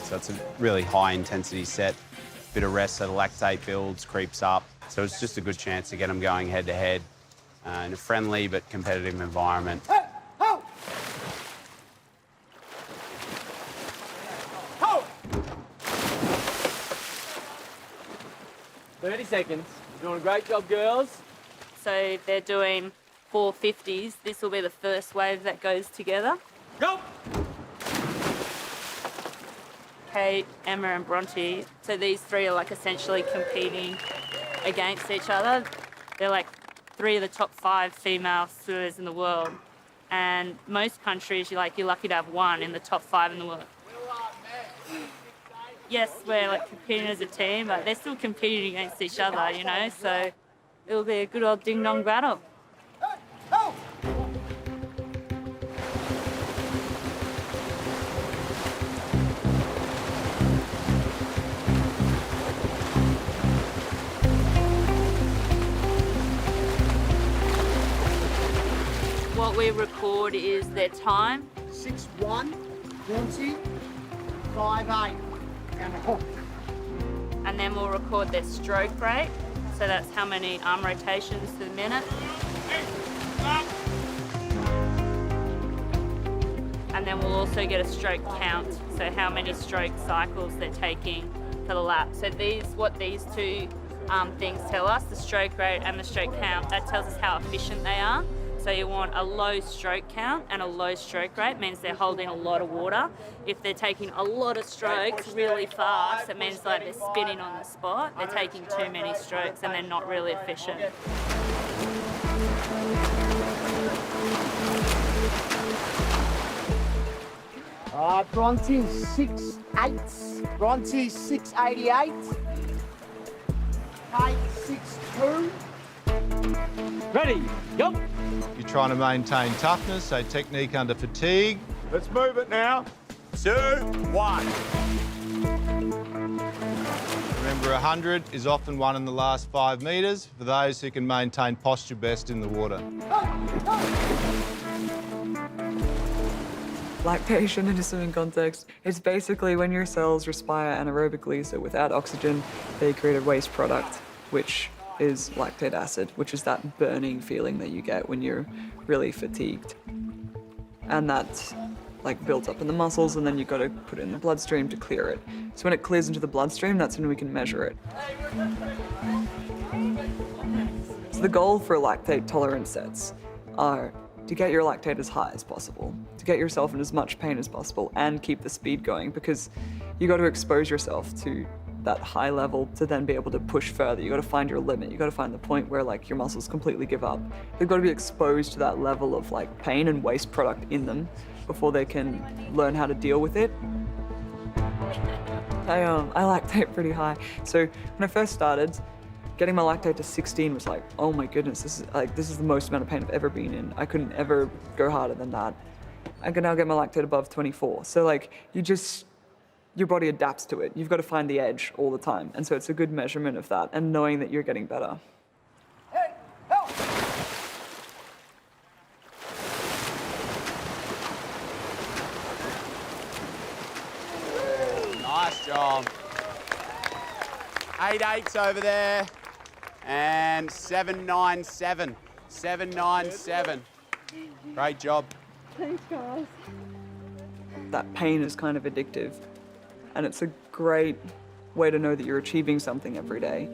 So it's a really high intensity set. Bit of rest so the lactate builds, creeps up. So it's just a good chance to get them going head to head in a friendly but competitive environment. 30 seconds. You're doing a great job, girls. So they're doing 450s. This will be the first wave that goes together. Go! Kate, Emma and Bronte. So these three are like essentially competing against each other. They're like three of the top 5 female swimmers in the world. And most countries, you're lucky to have one in the top 5 in the world. Yes, we're like competing as a team, but they're still competing against each other, you know, so it'll be a good old ding-dong battle. What we record is their time. 6-1, 20, 5-8. And then we'll record their stroke rate. So that's how many arm rotations to the minute. And then we'll also get a stroke count. So how many stroke cycles they're taking for the lap. So what these two things tell us, the stroke rate and the stroke count, that tells us how efficient they are. So you want a low stroke count and a low stroke rate, means they're holding a lot of water. If they're taking a lot of strokes really fast, it means like they're spinning on the spot. They're taking too many strokes and they're not really efficient. Bronte 6-8. Bronte 688. Kate 6-2. Ready, go! You're trying to maintain toughness, so technique under fatigue. Let's move it now. 2, 1. Remember, 100 is often won in the last 5 metres for those who can maintain posture best in the water. Lactation in a swimming context, it's basically when your cells respire anaerobically, so without oxygen, they create a waste product, which is lactate acid, which is that burning feeling that you get when you're really fatigued. And that's like built up in the muscles, and then you've got to put it in the bloodstream to clear it. So when it clears into the bloodstream, that's when we can measure it. So the goal for lactate tolerance sets are to get your lactate as high as possible, to get yourself in as much pain as possible and keep the speed going, because you got to expose yourself to that high level to then be able to push further. You got to find your limit. You got to find the point where like your muscles completely give up. They've got to be exposed to that level of like pain and waste product in them before they can learn how to deal with it. I lactate pretty high. So when I first started, getting my lactate to 16 was like, oh my goodness, this is the most amount of pain I've ever been in. I couldn't ever go harder than that. I can now get my lactate above 24. So like your body adapts to it. You've got to find the edge all the time. And so it's a good measurement of that and knowing that you're getting better. Hey, help! Nice job. 8-8s over there. And 7-9-7. 7-9-7. Great job. Thanks, guys. That pain is kind of addictive. And it's a great way to know that you're achieving something every day.